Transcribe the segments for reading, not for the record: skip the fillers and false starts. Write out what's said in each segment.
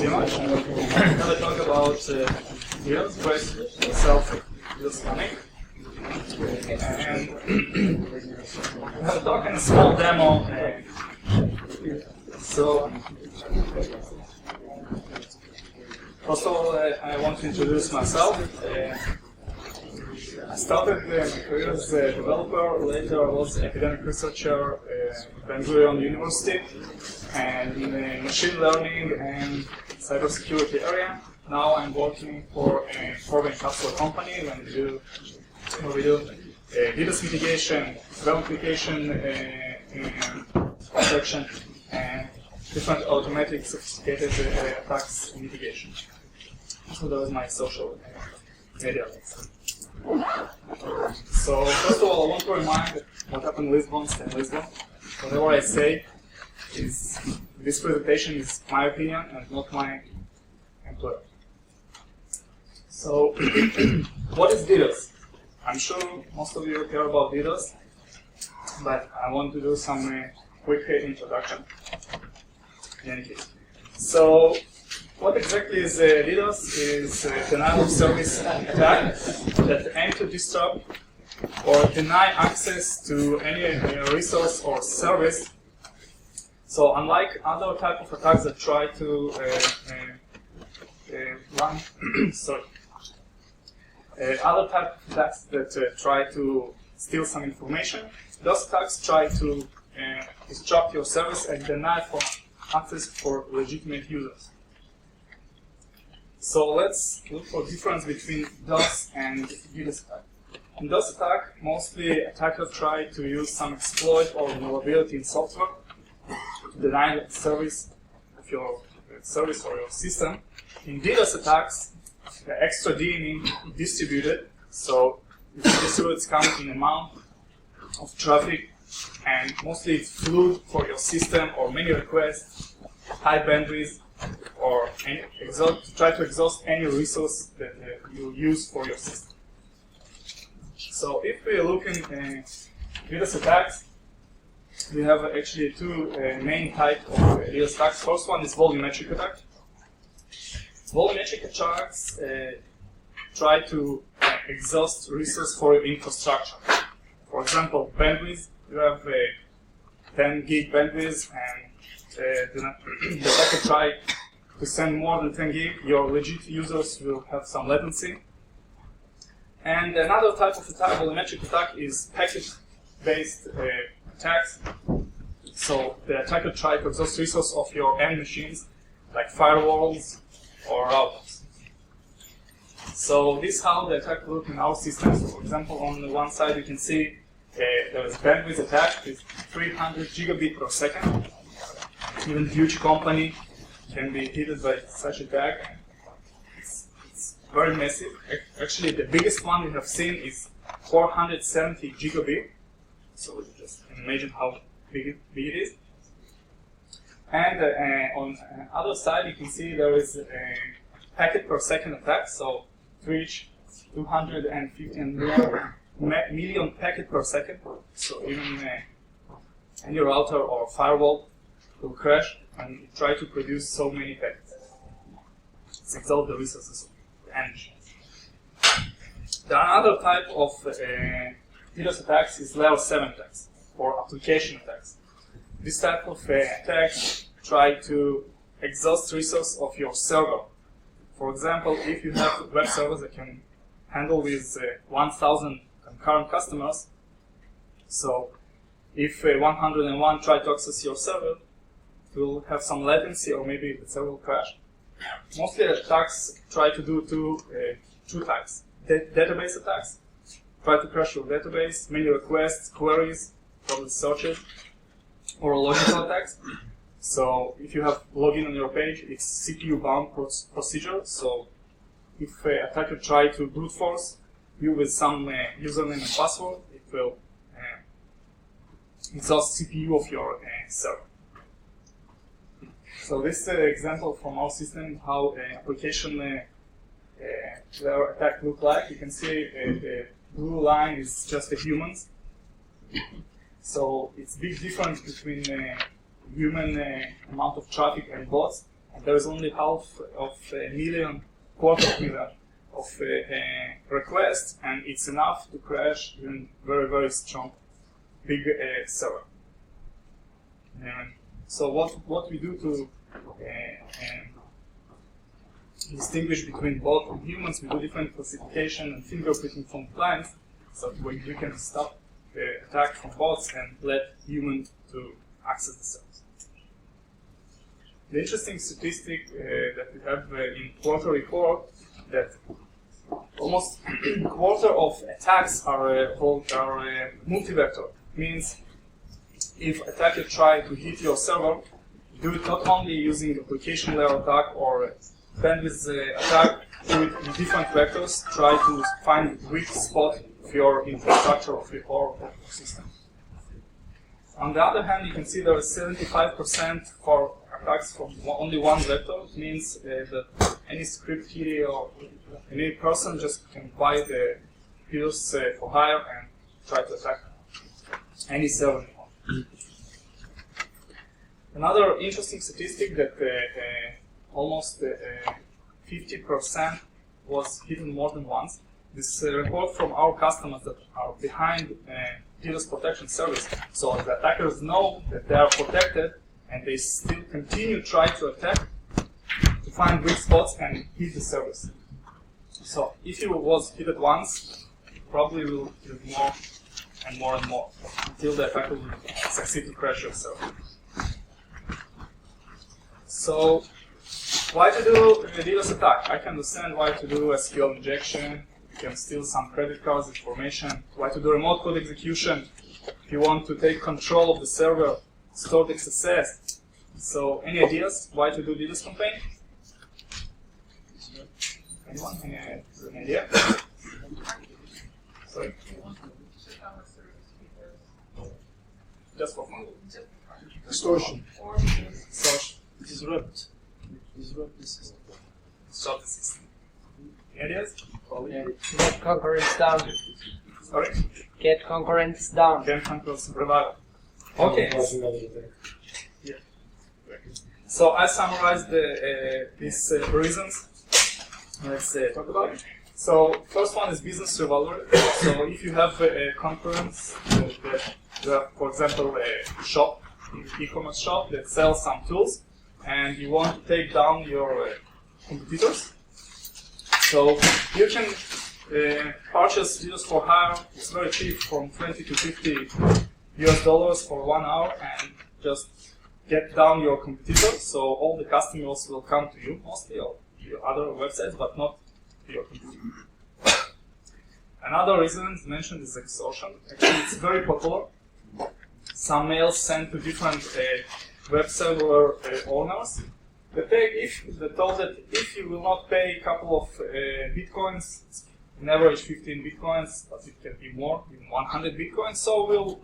Dima. I'm going to talk about DDoS, self-DDoS scanning. And I'm going to talk in a small demo. So, first of all, I want to introduce myself. I started my career as a developer. Later, I was an academic researcher at Ben-Gurion University, and in the machine learning and cybersecurity area. Now I'm working for a foreign capsule company where we do DDoS mitigation, web application protection, and different automatic sophisticated attacks mitigation. So that was my social media links. So first of all, I want to remind what happened in Lisbon, stay in Lisbon. Whatever I say is, this presentation is my opinion and not my employer. So, what is DDoS? I'm sure most of you care about DDoS, but I want to do some quick introduction. In any case. So, what exactly is DDoS? Is a denial of service attack that aim to disrupt or deny access to any resource or service. So unlike other type of attacks that try to run, other type of attacks that try to steal some information, those attacks try to disrupt your service and deny for access for legitimate users. So let's look for difference between DOS and DDoS attack. In DOS attack, mostly attackers try to use some exploit or vulnerability in software to deny the service of your service or your system. In DDoS attacks, the extra DNS is distributed, so the distributes come in amount of traffic, and mostly it's flood for your system or many requests, high bandwidth, or try to exhaust any resource that you use for your system. So if we look in DDoS attacks, we have actually two main types of DDoS attacks. First one is volumetric attack. Volumetric attacks try to exhaust resource for your infrastructure. For example, bandwidth. You have 10 gig bandwidth, and the attacker try to send more than 10 gig. Your legit users will have some latency. And another type of attack, volumetric attack, is packet-based attacks. So the attacker tries to exhaust resources of your end machines, like firewalls or routers. So this is how the attack looks in our systems. For example, on the one side you can see there is bandwidth attack with 300 gigabit per second. Even huge company can be hit by such attack. It's very massive. Actually, the biggest one we have seen is 470 gigabit. So you just imagine how big it is. And on the other side, you can see there is a packet per second attack. So to reach 250 million packet per second. So even any router or firewall will crash and you try to produce so many packets. It's exhaust the resources of energy. The other type of DDoS attacks is level 7 attacks, or application attacks. This type of attacks try to exhaust resources of your server. For example, if you have web servers that can handle with 1,000 concurrent customers, so if 101 try to access your server, it will have some latency or maybe the server will crash. Mostly attacks try to do two types. Database attacks, try to crash your database, many requests, queries, probably searches, or logical attacks. So if you have login on your page, it's CPU-bound procedure. So if an attacker try to brute force you with some username and password, it will exhaust CPU of your server. So this is an example from our system how an application layer attack look like. You can see the blue line is just the humans. So it's big difference between human amount of traffic and bots. And there is only half of a million, quarter of a million of requests, and it's enough to crash even very, very strong, big server. So what we do to distinguish between bots and humans, we do different classification and fingerprinting from clients, so we can stop the attack from bots and let humans to access the servers. The interesting statistic that we have in quarter report that almost a quarter of attacks are multi-vector. Means if attacker try to hit your server, do it not only using application layer attack or bandwidth attack, do it in different vectors, try to find weak spot of your infrastructure of your core system. On the other hand, you can see there is 75% for attacks from only one vector. It means that any script kiddie or any person just can buy the pills for hire and try to attack any server. Another interesting statistic that almost 50% was hidden more than once. This report from our customers that are behind DDoS protection service. So the attackers know that they are protected and they still continue to try to attack to find weak spots and hit the service. So if you was hit once, you probably will hit more and more and more until the attacker will succeed to crash your server. So why to do a DDoS attack? I can understand why to do SQL injection. You can steal some credit cards information. Why to do remote code execution? If you want to take control of the server, store the success. So any ideas why to do DDoS campaign? Anyone? Any idea? Sorry? Just for fun. Extortion. Extortion. Disrupt the system. Disrupt the system. Any ideas? Get concurrence down. Sorry? Get concurrence down. Get concurrence revival. Okay. Yeah. So I summarized these reasons. Let's talk about it. So first one is business rivalry. So if you have a concurrence, you have, for example, a shop, e-commerce shop that sells some tools, and you want to take down your competitors. So you can purchase DDoS for hire. It's very cheap, from 20 to 50 US dollars for 1 hour, and just get down your competitors. So all the customers will come to you mostly, or your other websites, but not to your competitor. Another reason mentioned is extortion. Actually, it's very popular. Some mails sent to different web server owners. They told that if you will not pay a couple of bitcoins, on average 15 bitcoins, but it can be more, even 100 bitcoins, so we'll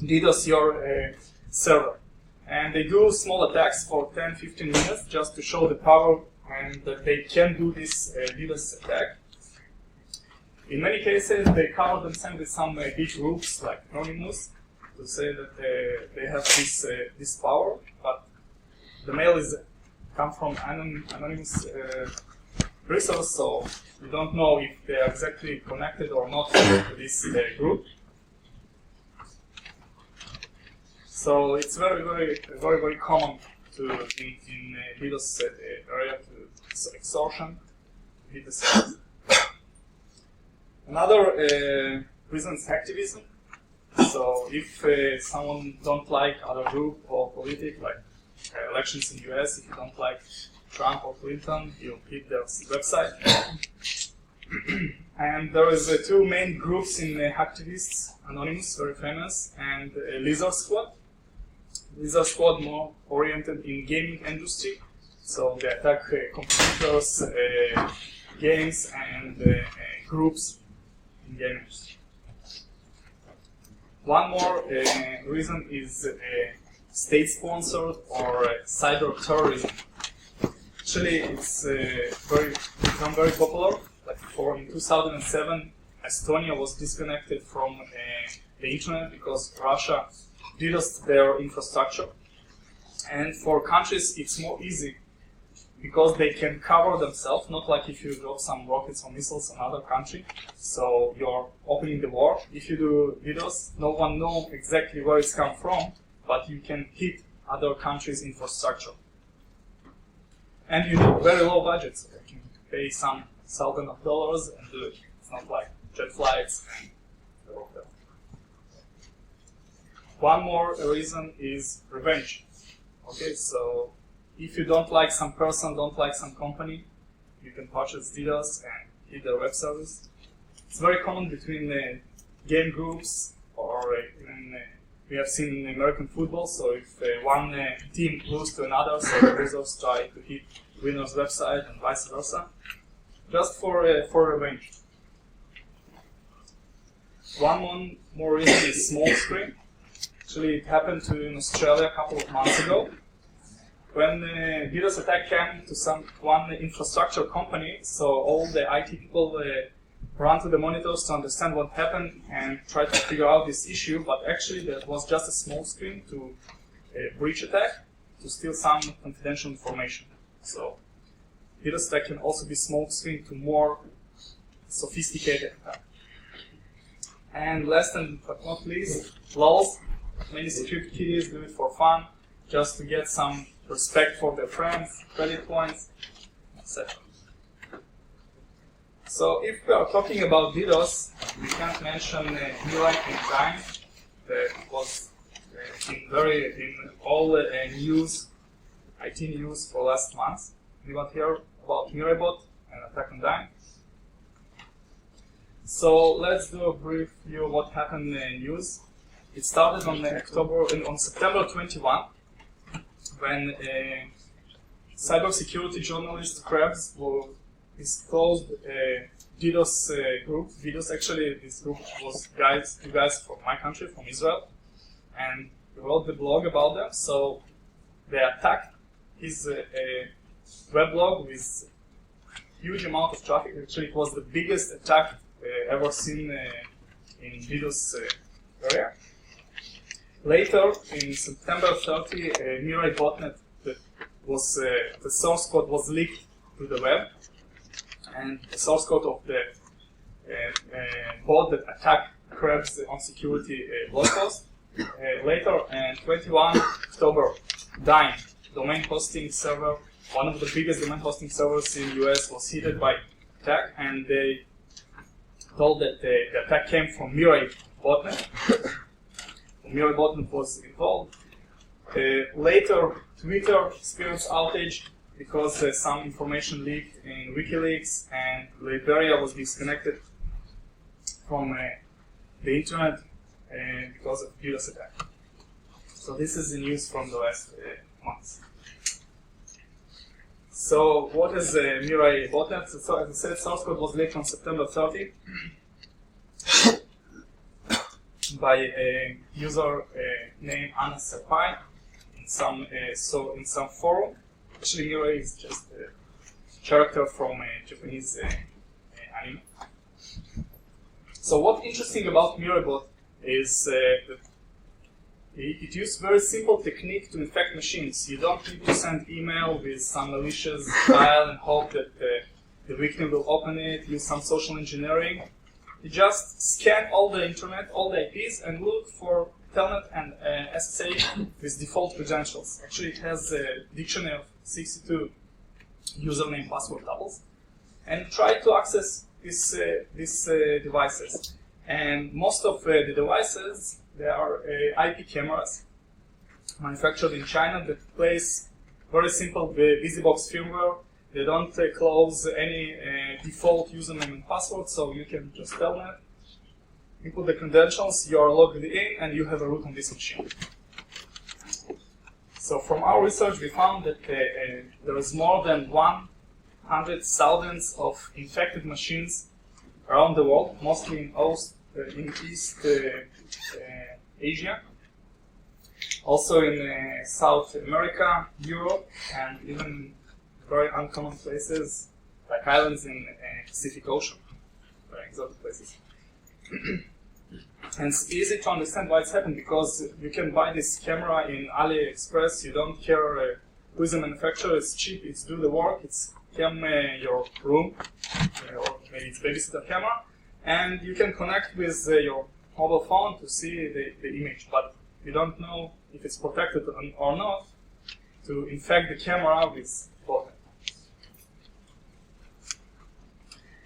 DDoS your server. And they do small attacks for 10-15 minutes just to show the power and that they can do this DDoS attack. In many cases, they cover themselves with some big groups like Anonymous to say that they have this power, but the mail is come from anonymous resource, so we don't know if they are exactly connected or not to this group. So it's very common in DDoS area to extortion, hit the servers. Another reason is activism. So if someone don't like other group or politic, like elections in US, if you don't like Trump or Clinton, you hit their website. And there is two main groups in activists, Anonymous, very famous, and Lizard Squad. Lizard Squad more oriented in gaming industry, so they attack computers, games, and groups in gaming industry. One more reason is state-sponsored or Cyber-Terrorism. Actually, it's become very popular. Like in 2007, Estonia was disconnected from the internet because Russia DDoSed their infrastructure. And for countries, it's more easy because they can cover themselves, not like if you drop some rockets or missiles on another country, so you're opening the war. If you do DDoS, no one knows exactly where it's come from, but you can hit other countries' infrastructure. And you need very low budgets, so you can pay some thousands of dollars and do it. It's not like jet flights and all that. One more reason is revenge. Okay, so if you don't like some person, don't like some company, you can purchase DDoS and hit their web service. It's very common between game groups, or even we have seen in American football. So if one team loses to another, so the losers try to hit winner's website and vice versa, just for revenge. One more reason is small screen. Actually, it happened in Australia a couple of months ago. When the DDoS attack came to one infrastructure company, so all the IT people ran to the monitors to understand what happened and try to figure out this issue, but actually that was just a small screen to breach attack, to steal some confidential information. So DDoS attack can also be small screen to more sophisticated attack. And last but not least, lols. Many security kiddies do it for fun, just to get some respect for their friends, credit points, etc. So if we are talking about DDoS, we can't mention Mirai and Dday that was in all news, IT news for last month. We want to hear about Mirabot and attack on Dday. So let's do a brief view of what happened in news. It started on September 21, when a cybersecurity journalist Krebs disclosed a DDoS group. DDoS, actually, this group was two guys from my country, from Israel, and he wrote the blog about them. So they attacked his weblog with huge amount of traffic. Actually, it was the biggest attack ever seen in DDoS area. Later, in September 30, a Mirai botnet that was the source code was leaked to the web, and the source code of the bot that attacked Krebs on security blog post. Later, on 21 October, Dday, domain hosting server, one of the biggest domain hosting servers in the US, was hit by attack, and they told that the attack came from Mirai botnet. Mirai botnet was involved. Later, Twitter experienced outage because some information leaked in WikiLeaks, and Liberia was disconnected from the internet because of DDoS attack. So this is the news from the last months. So what is Mirai botnet? So as I said, source code was leaked on September 30. By a user named Anna Serpai in some forum. Actually, Mirai is just a character from a Japanese anime. So what's interesting about Mirabot is that it uses very simple technique to infect machines. You don't need to send email with some malicious file and hope that the victim will open it, use some social engineering. You just scan all the internet, all the IPs, and look for telnet and SSH with default credentials. Actually, it has a dictionary of 62 username password doubles, and try to access these devices. And most of the devices, they are IP cameras manufactured in China that place very simple VisiBox firmware. They don't close any default username and password, so you can just telnet, input the credentials, you are logged in, and you have a root on this machine. So from our research, we found that there is more than 100,000 of infected machines around the world, mostly in East Asia, also in South America, Europe, and even very uncommon places like islands in Pacific Ocean, very exotic places. And it's easy to understand why it's happened, because you can buy this camera in AliExpress. You don't care who is a manufacturer, it's cheap, it's do the work, it's cam your room, or maybe it's babysitter camera, and you can connect with your mobile phone to see the image, but you don't know if it's protected or not, to infect the camera with botnet.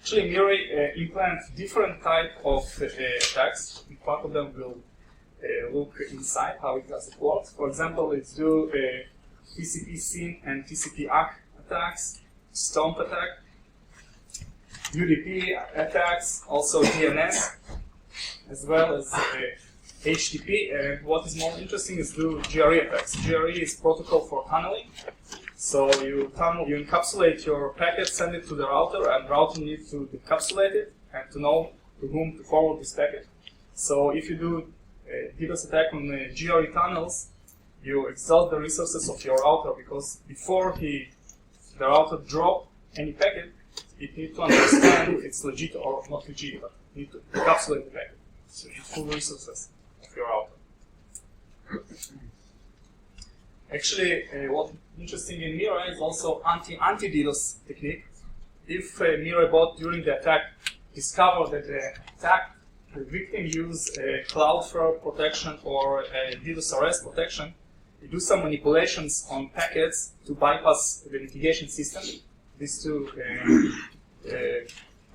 Actually, Mirai implants different type of attacks. Part of them will look inside how it does it works. For example, it's do TCP SYN and TCP ACK attacks, stomp attack, UDP attacks, also DNS, as well as HTTP. And what is more interesting is do GRE attacks. GRE is protocol for tunneling. So you encapsulate your packet, send it to the router, and the router needs to decapsulate it and to know to whom to forward this packet. So if you do a DDoS attack on GRE tunnels, you exhaust the resources of your router, because before the router drop any packet, it needs to understand if it's legit or not legit, but you need to encapsulate the packet. So you need full resources of your router. Actually, what's interesting in Mirai is also anti-DDoS technique. If a Mirai bot during the attack discover that the victim use Cloudflare protection or DDoS arrest protection, you do some manipulations on packets to bypass the mitigation system. These two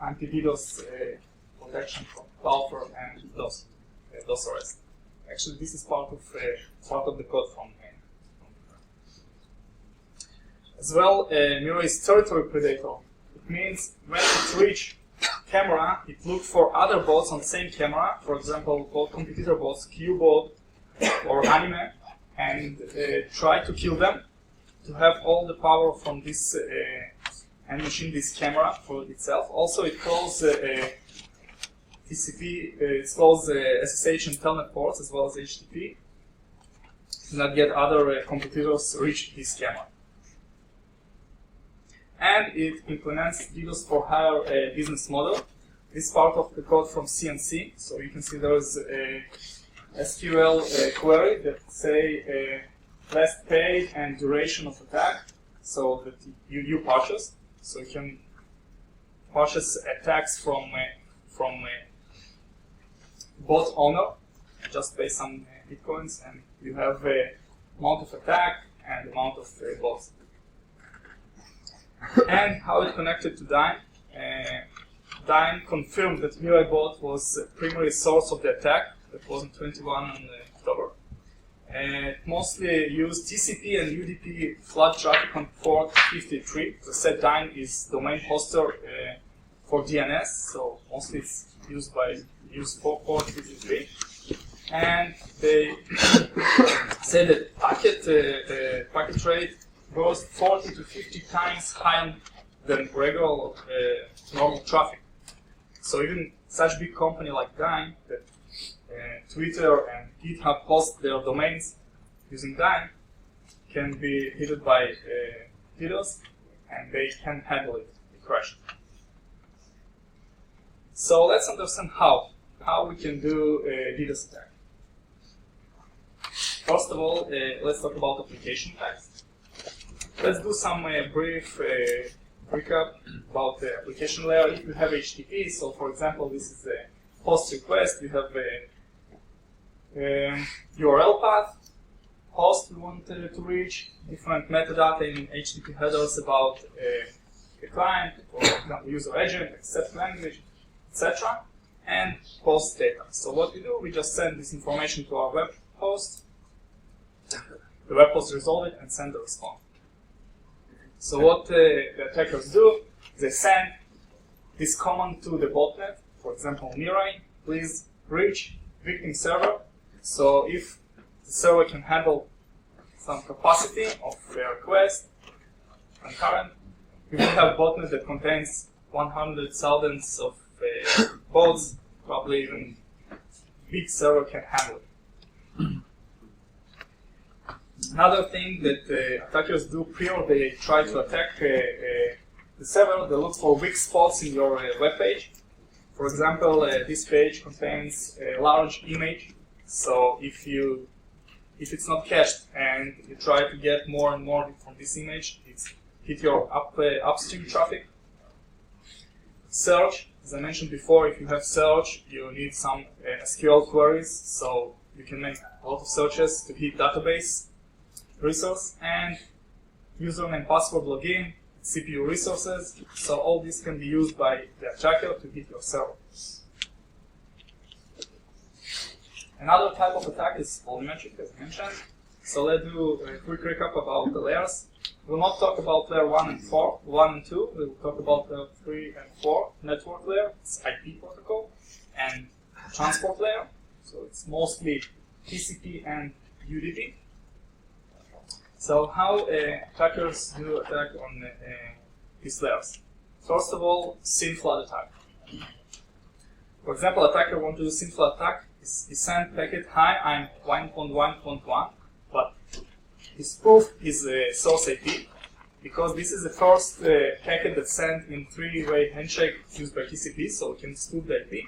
anti-DDoS protection from Cloudflare and DOS arrest. Actually, this is part of the code from. As well, Mirai is territory predator. It means when it reaches camera, it looks for other bots on the same camera, for example, both competitor bots, Qbot or Anime, and try to kill them to have all the power from this and machine this camera for itself. Also, it calls TCP, it calls SSH and telnet ports as well as HTTP to not get other competitors reach this camera. And it implements DDoS for hire business model. This part of the code from CNC. So you can see there is a SQL query that say last page and duration of attack, so that you purchase. So you can purchase attacks from bot owner, just pay some bitcoins, and you have amount of attack and amount of bots. And how it connected to Dyn. Dyn confirmed that Mirai bot was the primary source of the attack. That was on 21 October. It mostly used TCP and UDP flood traffic on port 53. As I said, Dyn is domain hoster for DNS, so mostly it's used for port 53. And they said that packet rate goes 40 to 50 times higher than regular normal traffic. So even such big company like Dyn, that Twitter and GitHub host their domains using Dyn, can be hit by DDoS, and they can't handle it. It crashes. So let's understand how we can do a DDoS attack. First of all, let's talk about application attacks. Let's do some brief recap about the application layer. If you have HTTP, so for example, this is a host request. You have a URL path, host you want to reach, different metadata in HTTP headers about the client, for example, user agent, accept language, etc., and host data. So what we do, we just send this information to our web host. The web host resolve it and send the response. So what the attackers do, they send this command to the botnet, for example, Mirai, please reach victim server. So if the server can handle some capacity of a request concurrent, you will have botnet that contains 100,000 of bots, probably even big server can handle it. Another thing that attackers do prior they try to attack the server, they look for weak spots in your web page. For example, this page contains a large image, so if you if it's not cached and you try to get more and more from this image, it's hit your upstream traffic. Search, as I mentioned before, if you have search, you need some SQL queries, so you can make a lot of searches to hit database resource, and username, password, login, CPU resources. So all this can be used by the attacker to hit your server. Another type of attack is volumetric, as I mentioned. So let's do a quick recap about the layers. We'll not talk about layer 1 and 2. We'll talk about layer 3 and 4. Network layer, it's IP protocol, and transport layer. So it's mostly TCP and UDP. So how attackers do attack on these layers? First of all, SYN Flood attack. For example, attacker wants to do SYN Flood attack. He sent packet, hi, I'm 1.1.1, but he spoofed his source IP, because this is the first packet that's sent in three-way handshake used by TCP, so we can spoof the IP.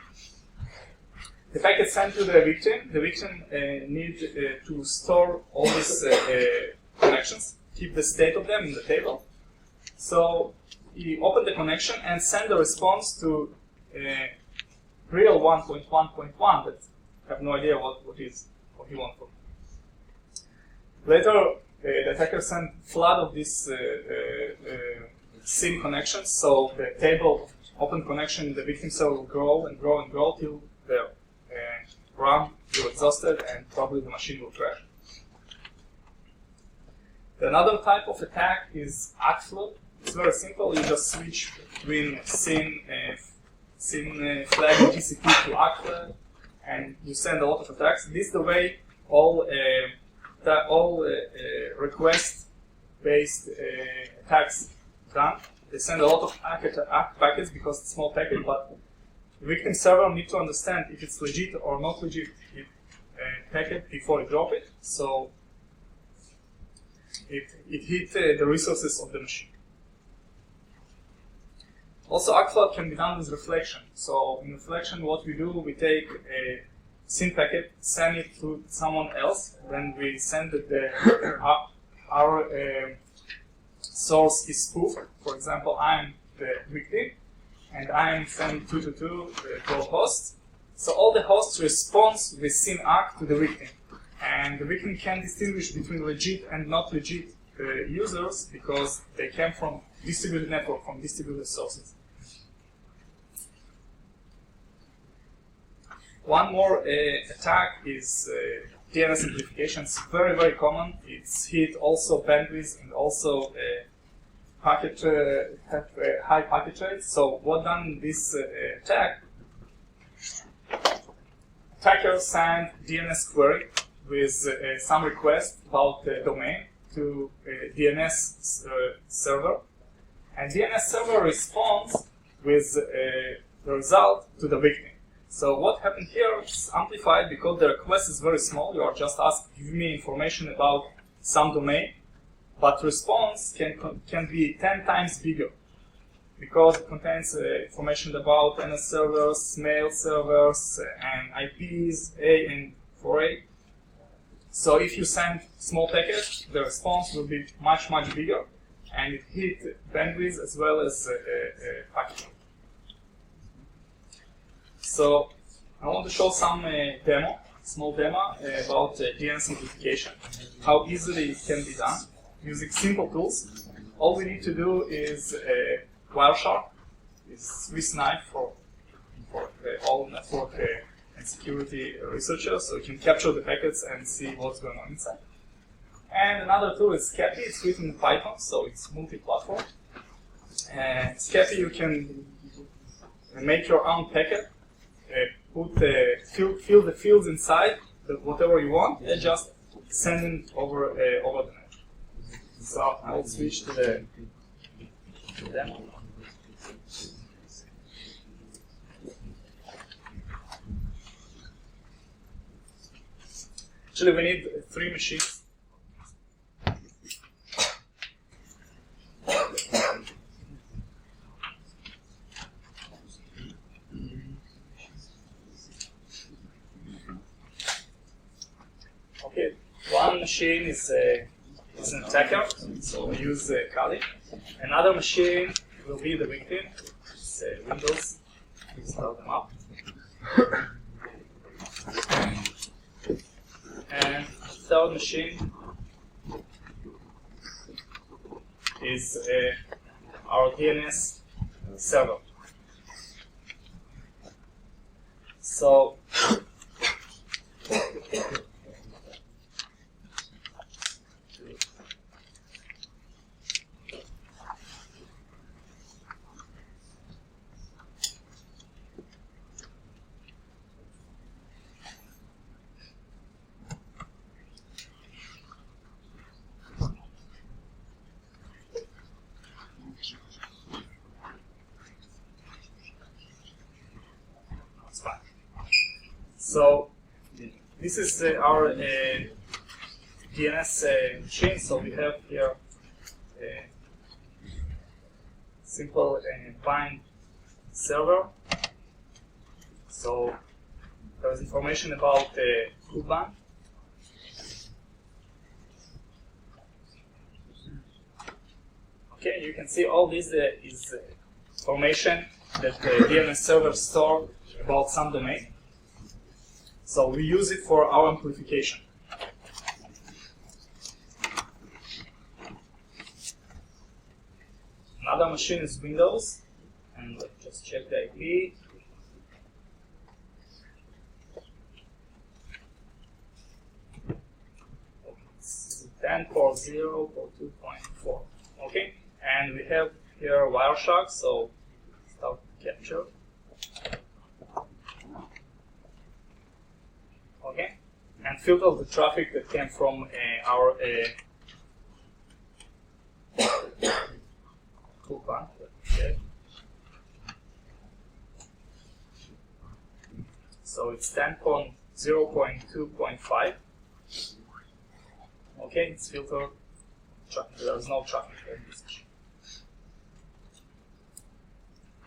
The packet sent to the victim needs to store all these connections, keep the state of them in the table. So he opened the connection and sent the response to real 1.1.1 that have no idea what he wants from. Later, the attacker sent flood of these SYN connections, so the table of open connection in the victim server will grow and grow and grow till the RAM will be exhausted and probably the machine will crash. Another type of attack is ACK Flood. It's very simple. You just switch between SYN flag and TCP to ACK Flood, and you send a lot of attacks. This is the way all request-based attacks done. They send a lot of ACK packets because it's small packet, but the victim server needs to understand if it's legit or not legit packet before you drop it. So it hit the resources of the machine. Also, ACK Flood can be done with reflection. So in reflection, what we do, we take a SYN packet, send it to someone else. When we send it, our source is spoofed. For example, I'm the victim, and I'm sending 222 to a host. So all the hosts respond with SYN ACK to the victim. And the victim can distinguish between legit and not legit users because they came from distributed network, from distributed sources. One more attack is DNS Amplification. It's very, very common. It's hit also bandwidth and also packet have high packet rates. So what done in this attack? Attackers send DNS query with some request about the domain to DNS server, and DNS server responds with the result to the victim. So what happened here is amplified because the request is very small. You are just asked, give me information about some domain, but response can be 10 times bigger because it contains information about NS servers, mail servers, and IPs, A and 4A. So if you send small packets, the response will be much, much bigger, and it hit bandwidth as well as packet. So I want to show some small demo about DNS amplification, how easily it can be done using simple tools. All we need to do is Wireshark, is Swiss knife for all network and security researchers, so you can capture the packets and see what's going on inside. And another tool is Scapy. It's written in Python, so it's multi-platform. And Scapy, you can make your own packet, fill the fields inside, whatever you want, and just send it over the net. So I will switch to the demo. Actually, we need 3 machines. Okay, one machine is an attacker, so we use Kali. Another machine will be the victim, it's Windows. We start them up. And the third machine is our DNS server. So So this is our DNS machine. So we have here a simple bind server. So there is information about the Kuban. Okay, you can see all this is information that the DNS server stores about some domain. So we use it for our amplification. Another machine is Windows, and let's just check the IP. It's 10.0.2.4. Okay, and we have here Wireshark, so start capture. Okay, and filter the traffic that came from our Kuban. Okay. So it's 10.0.2.5. Okay, it's filtered. There is no traffic in this machine.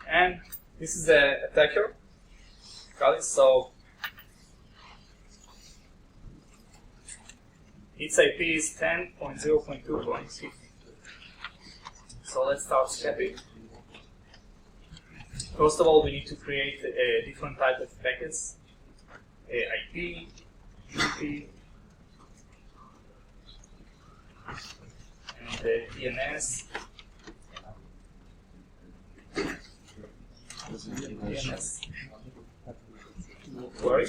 And this is the attacker. Got it? So its IP is 10.0.2.50. So let's start Scapy. First of all, we need to create a different type of packets: IP, UP, and DNS. DNS query.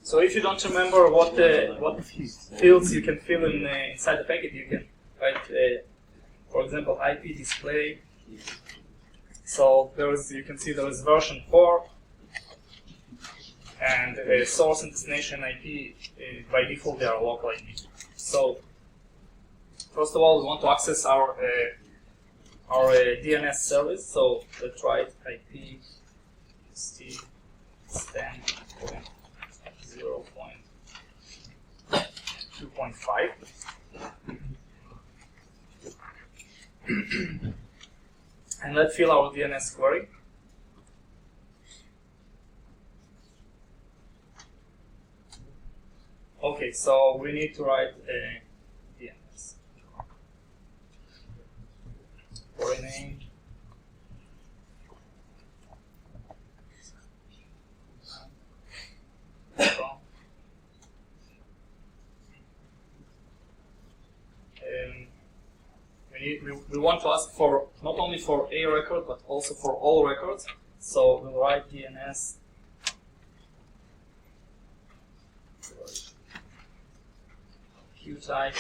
So if you don't remember what fields you can fill in inside the packet, you can write, for example, IP display. So you can see there is version 4, and source and destination IP by default they are local IP. So first of all, we want to access our DNS service. So let's write IP st 10.0.2.5. And let's fill our DNS query. Okay, so we need to write a DNS query name. We want to ask for not only for a record but also for all records. So we'll write DNS Q type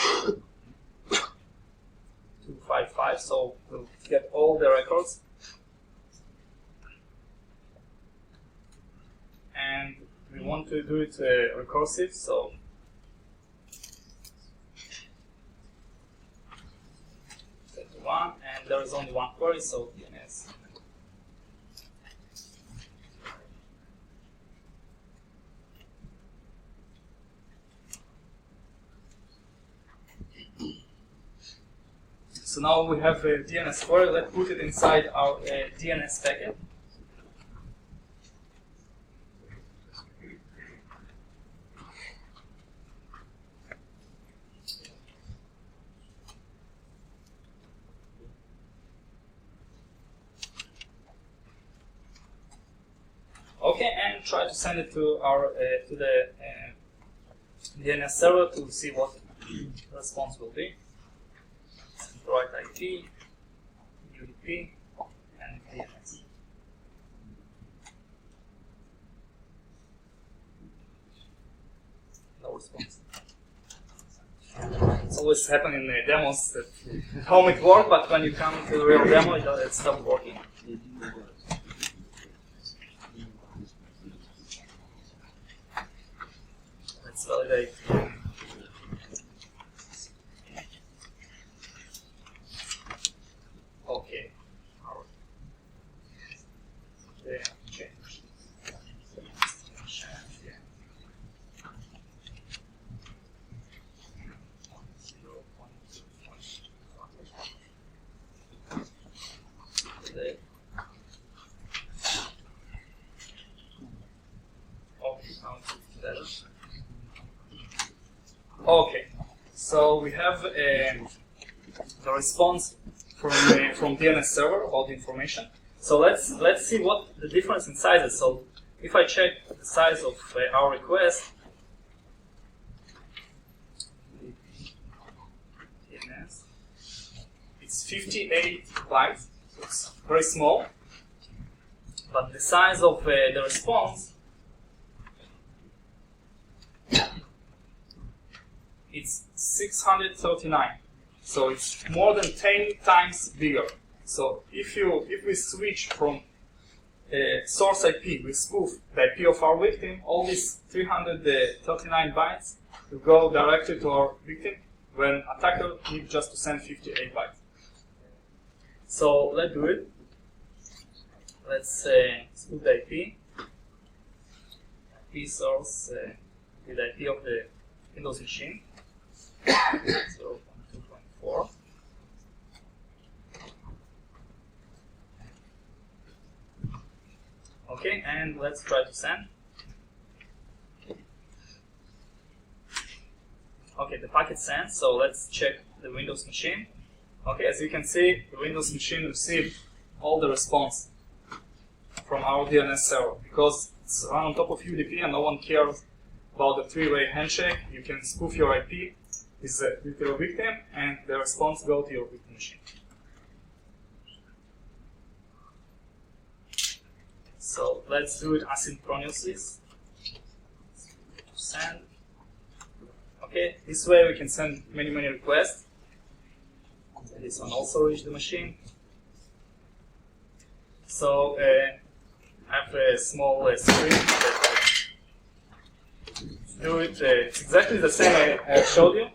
255. So we'll get all the records, and we want to do it recursive. So one, and there is only one query, so DNS. So now we have a DNS query. Let's put it inside our DNS packet. Okay, and try to send it to our to the DNS server to see what the response will be. Right IP, UDP, and DNS. No response. It's always happening in the demos that at home it works, but when you come to the real demo, it stops working. Let's validate. Okay. Yeah, change. Okay, so we have the response from DNS server about the information. So let's see what the difference in sizes. So if I check the size of our request, DNS, it's 58 bytes. So it's very small, but the size of the response, it's 639, so it's more than 10 times bigger. So if we switch from source IP, we spoof the IP of our victim, all these 339 bytes will go directly to our victim when attacker needs just to send 58 bytes. So let's do it. Let's spoof the IP source with the IP of the Windows machine. 0.2.4. Okay, and let's try to send. Okay, the packet sends, so let's check the Windows machine. Okay, as you can see, the Windows machine received all the response from our DNS server because it's run on top of UDP and no one cares about the three-way handshake. You can spoof your IP with your victim, and the response goes to your victim machine. So let's do it asynchronously. Send. Okay, this way we can send many requests. This one also reached the machine. So I have a small script that I do it. It's exactly the same I showed you.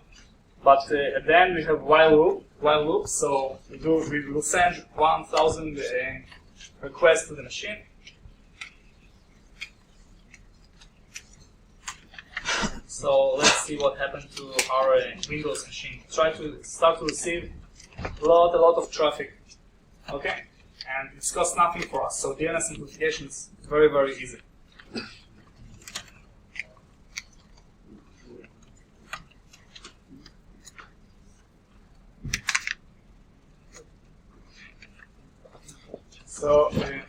But at the end we have while loop, so we will send 1,000 requests to the machine. So let's see what happened to our Windows machine. Try to start to receive a lot of traffic. Okay, and it's cost nothing for us. So DNS amplification is very easy. So, I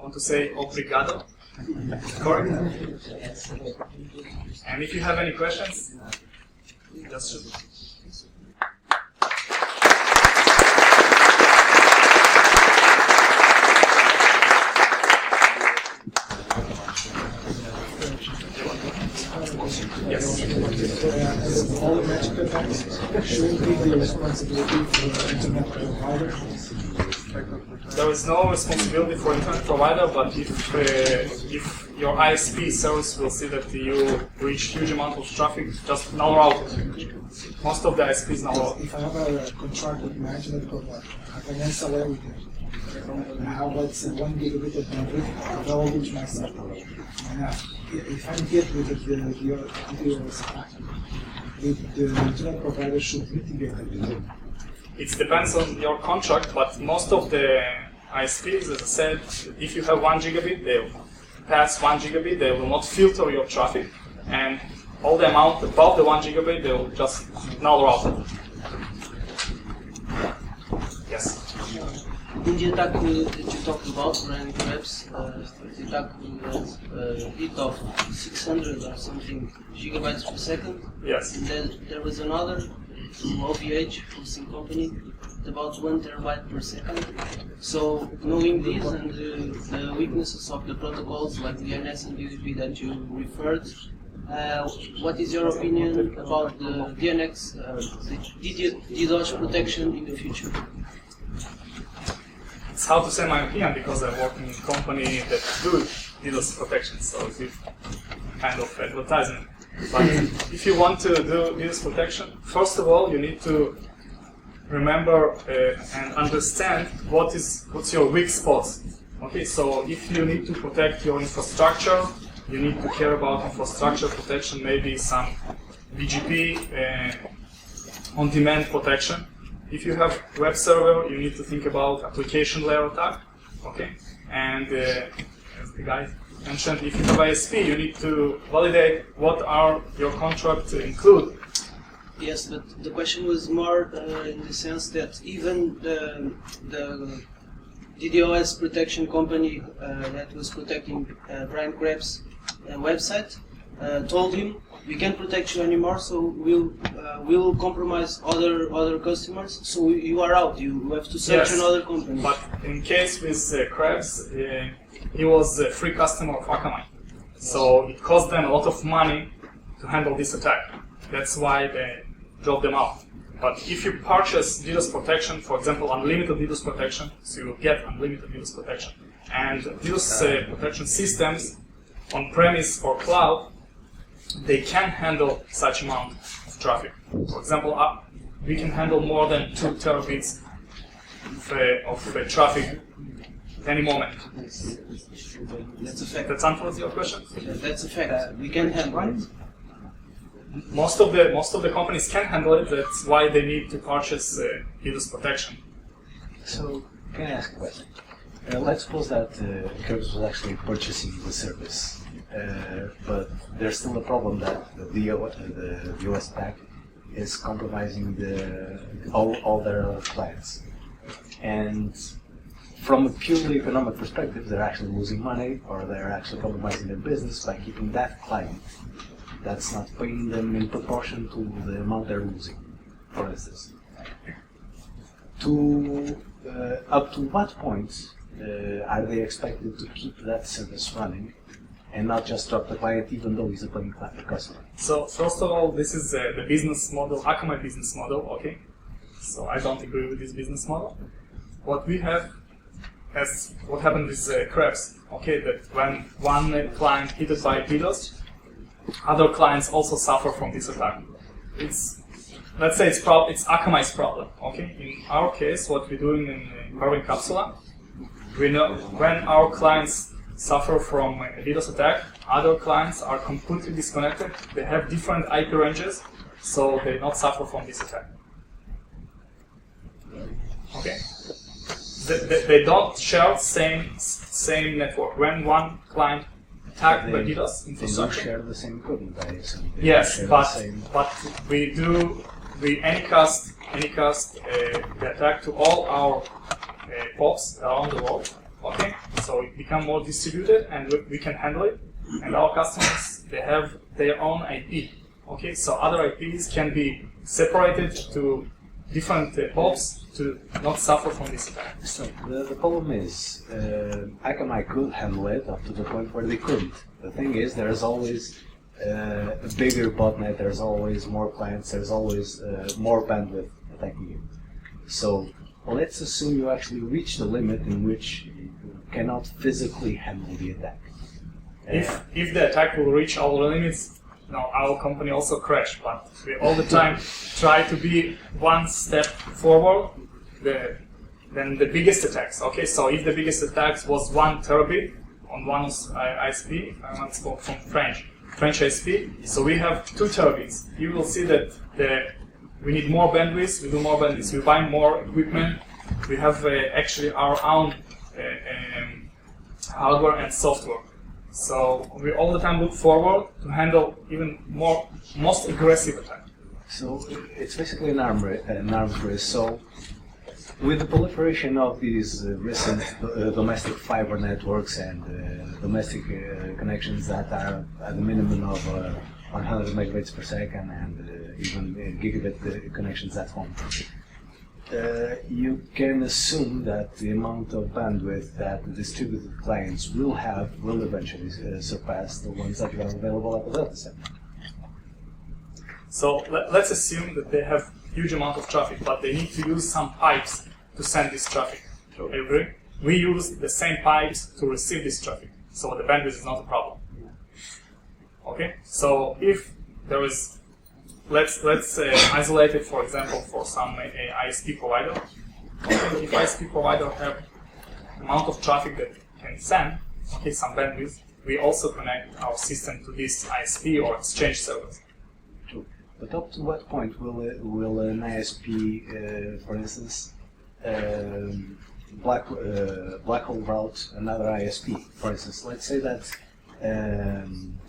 want to say obrigado, correct? And if you have any questions, just shoot. Yes. Volumetric attacks should be the responsibility for the internet provider. There is no responsibility for internet provider, but if your ISP service will see that you reach huge amount of traffic, just null route it. Most of the ISPs null route. If I have a contract with my internet provider, I can SLA with it. I have, let's say, 1 gigabit of bandwidth available to myself. And if I'm hit with the DDoS attack, the internet provider should mitigate it. It depends on your contract, but most of the ISPs, as I said, if you have 1 gigabit, they will pass 1 gigabit, they will not filter your traffic, and all the amount above the 1 gigabit, they will just null route it. Yes? In the attack that you talked about, Brian, perhaps, the attack hit of 600 or something gigabytes per second. Yes. And then there was another from OVH, from SYN company, at about 1 terabyte per second. So knowing this and the weaknesses of the protocols like DNS and UDP that you referred, what is your opinion about the DDoS protection in the future? It's hard to say my opinion because I work in a company that do DDoS protection, so it's kind of advertising. But if you want to do DDoS protection, first of all, you need to remember and understand what's your weak spots. Okay, so if you need to protect your infrastructure, you need to care about infrastructure protection, maybe some BGP on-demand protection. If you have web server, you need to think about application layer attack. Okay, and as the guy mentioned, if you have ISP, you need to validate what are your contract to include. Yes, but the question was more in the sense that even the DDoS protection company that was protecting Brian Krebs' website told him, we can't protect you anymore, so we'll compromise other customers. So you are out. You have to search another company. But in case with Krebs, he was a free customer of Akamai, so it cost them a lot of money to handle this attack. That's why they dropped them out. But if you purchase DDoS protection, for example, unlimited DDoS protection, so you get unlimited DDoS protection, and DDoS protection systems on-premise or cloud, they can handle such amount of traffic. For example, we can handle more than 2 terabits of traffic at any moment. That's a fact. That answers your question? That's a fact. We can handle it. Most of the companies can handle it. That's why they need to purchase DDoS protection. So, can I ask a question? Let's suppose that Krebs was actually purchasing the service, but there's still a problem that the DOS attack is compromising all their clients. And from a purely economic perspective, they're actually losing money, or they're actually compromising their business by keeping that client that's not paying them in proportion to the amount they're losing, for instance. Up to what point are they expected to keep that service running and not just drop the client even though he's a paying customer? So first of all, this is the business model, Akamai business model, okay? So I don't agree with this business model. What we have as what happened with Krebs, okay, that when one client hit by DDoS, other clients also suffer from this attack. Let's say it's Akamai's problem, okay? In our case, what we're doing in Carbon Capsula, we know when our clients suffer from a DDoS attack, other clients are completely disconnected. They have different IP ranges, so they not suffer from this attack. Okay? They don't share same network. When one client attacked by DDoS infrastructure, they do share the same equipment, I assume. Yes, but we anycast the attack to all our POPs around the world. Okay, so it become more distributed, and we can handle it. And our customers, they have their own IP. Okay, so other IPs can be separated to different POPs to not suffer from this attack. So the problem is, Akamai could handle it up to the point where they couldn't. The thing is, there's always a bigger botnet, there's always more clients, there's always more bandwidth attacking you. So let's assume you actually reach the limit in which you cannot physically handle the attack. If the attack will reach our limits, our company also crash, but we all the time try to be one step forward than the biggest attacks. Okay, so if the biggest attacks was 1 terabit on one ISP, I want to spoke from French ISP, so we have 2 terabits. You will see that we need more bandwidth, we do more bandwidth, we buy more equipment, we have actually our own hardware and software. So we all the time look forward to handle even most aggressive attack. So it's basically an arms race. So With the proliferation of these recent domestic fiber networks and domestic connections that are at the minimum of 100 megabits per second and even gigabit connections at home, you can assume that the amount of bandwidth that the distributed clients will eventually surpass the ones that you have available at the data center. So let's assume that they have huge amount of traffic, but they need to use some pipes to send this traffic. We use the same pipes to receive this traffic, so the bandwidth is not a problem. Okay, so if there is, let's isolate it, for example, for some ISP provider. Okay, if ISP provider have amount of traffic that can send, okay, some bandwidth, we also connect our system to this ISP or exchange servers. But up to what point will an ISP, for instance, black hole route another ISP? For instance, let's say that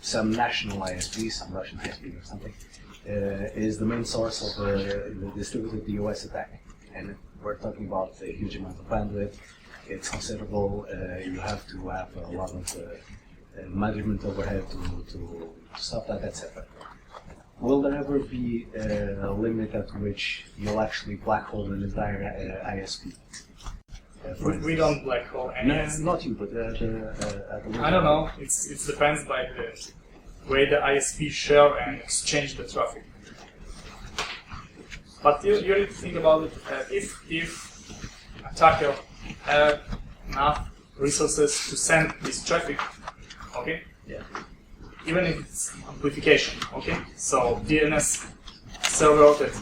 some national ISP, some Russian ISP or something, is the main source of the distributed DOS attack. And we're talking about a huge amount of bandwidth. It's considerable. You have to have a lot of management overhead to stop that, etc. Will there ever be a limit at which you'll actually black hole an entire ISP? We don't black hole any No, ISP. not you, but at the I don't know. It depends by the way the ISP share and exchange the traffic. But you need to think about it. If attacker have enough resources to send this traffic, okay? Yeah. Even if it's amplification, okay? So DNS server that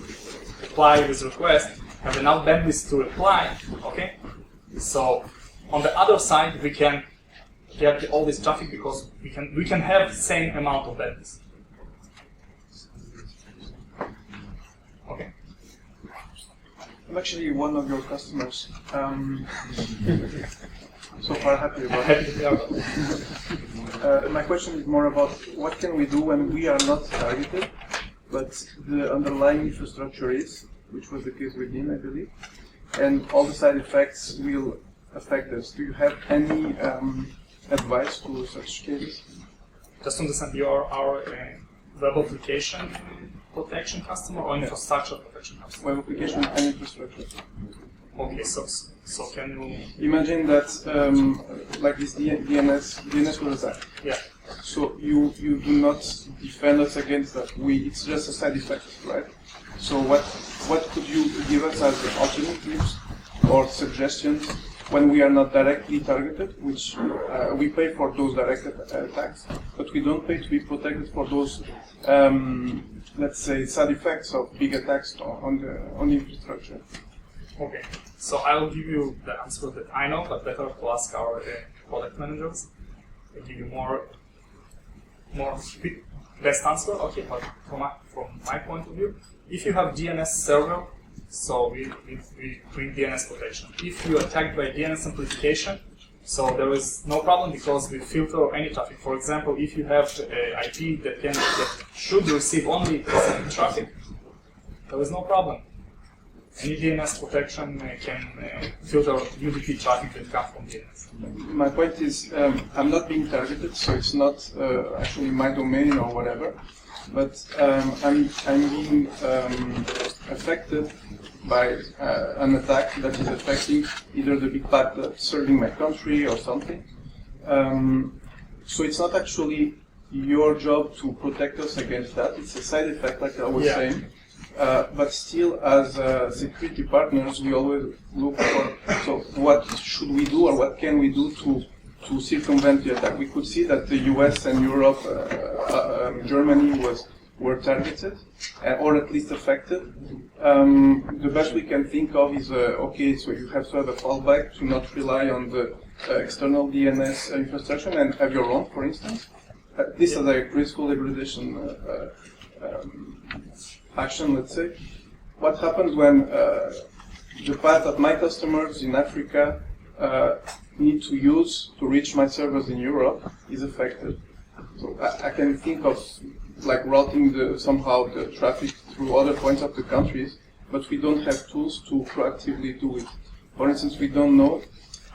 reply with request have enough bandwidth to reply, okay? So on the other side, we can get all this traffic because we can have the same amount of bandwidth. Okay. I'm actually one of your customers. So far happy about Happy it. to hear that. My question is more about what can we do when we are not targeted, but the underlying infrastructure is, which was the case with Dima, I believe, and all the side effects will affect us. Do you have any advice to such cases? Just to understand, you are our web application protection customer or infrastructure protection customer? Web application and infrastructure. Okay, so can you? Imagine that like this DNS was attacked. Yeah. So you do not defend us against that. It's just a side effect, right? So what could you give us as alternatives or suggestions when we are not directly targeted, which we pay for those direct attacks, but we don't pay to be protected for those, let's say, side effects of big attacks on the infrastructure? Okay, so I will give you the answer that I know, but better to ask our product managers. They give you more best answer. Okay, but from my point of view, if you have DNS server, so we bring DNS protection. If you are attacked by DNS amplification, so there is no problem because we filter any traffic. For example, if you have an IP that should receive only traffic, there is no problem. Any DNS protection can filter UDP traffic that comes from DNS. My point is, I'm not being targeted, so it's not actually my domain or whatever, but I'm being affected by an attack that is affecting either the big part that's serving my country or something. So it's not actually your job to protect us against that. It's a side effect, like I was saying. But still, as security partners, we always look for, so what should we do or what can we do to circumvent the attack? We could see that the US and Europe, Germany were targeted, or at least affected. The best we can think of is, okay, so you have to have a fallback to not rely on the external DNS infrastructure and have your own, for instance. This is a graceful degradation action, let's say. What happens when the path that my customers in Africa need to use to reach my servers in Europe is affected? So I can think of like routing somehow the traffic through other points of the countries, but we don't have tools to proactively do it. For instance, we don't know.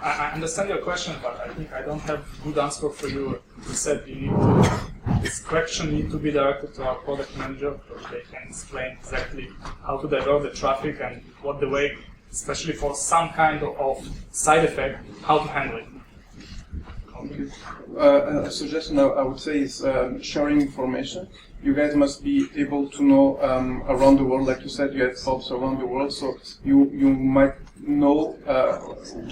I understand your question, but I think I don't have a good answer for you. You said you need to, this question needs to be directed to our product manager, because they can explain exactly how to divert the traffic and what the way, especially for some kind of side effect, how to handle it. A suggestion I would say is sharing information. You guys must be able to know around the world, like you said, you have hubs around the world, so you might know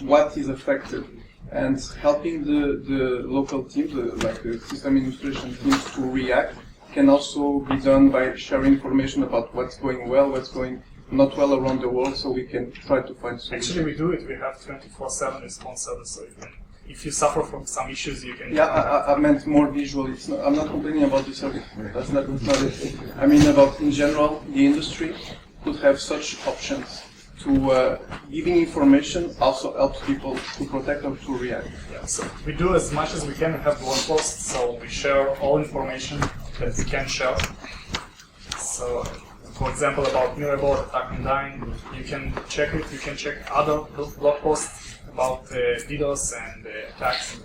what is affected, and helping the local teams, like the system administration teams, to react can also be done by sharing information about what's going well, what's going not well around the world, so we can try to find solutions. Actually, we do it. We have 24/7 response service, so you can, if you suffer from some issues, you can... Yeah, I meant more visually. I'm not complaining about the service. That's not it. I mean about, in general, the industry could have such options to giving information also helps people to protect or to react. Yeah, so we do as much as we can. We have blog posts, so we share all information that we can share. So, for example, about Mirable attack and dying, you can check it. You can check other blog posts about DDoS and attacks.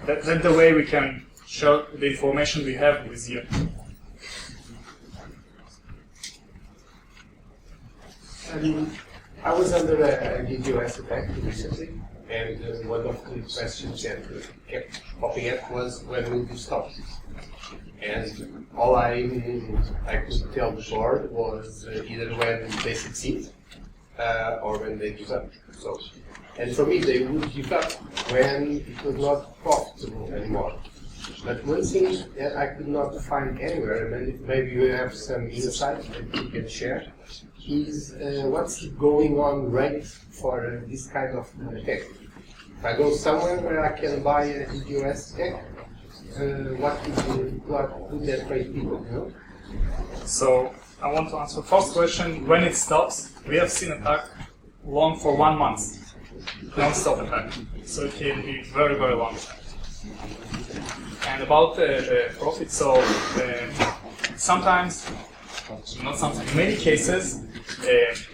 That's the way we can share the information we have with you. I was under a DDoS attack recently, and one of the questions that kept popping up was, when will you stop? And all I could tell the board was either when they succeed or when they give up. So, and for me, they would give up when it was not profitable anymore. But one thing that I could not find anywhere, and maybe you have some insight that you can share, is what's the going on rate for this kind of attack. If I go somewhere where I can buy a DDoS attack, what would that rate be? You know? So I want to answer first question. When it stops, we have seen attack long for 1 month, non-stop attack. So it can be very, very long attack. And about the profit, so sometimes, not sometimes, in many cases,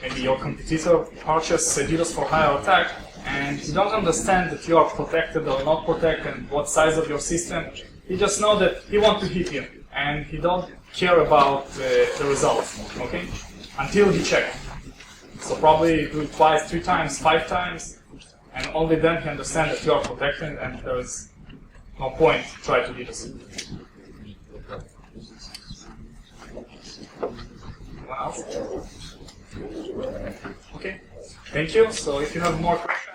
maybe your competitor purchases DDoS for higher attack, and you don't understand that you are protected or not protected, what size of your system. You just know that he wants to hit you, and he don't care about the results, okay? Until he checks. So probably do it twice, 3 times, 5 times, and only then he understands that you are protected and there is no point to try to DDoS. Anyone else? Okay, thank you. So if you have more questions,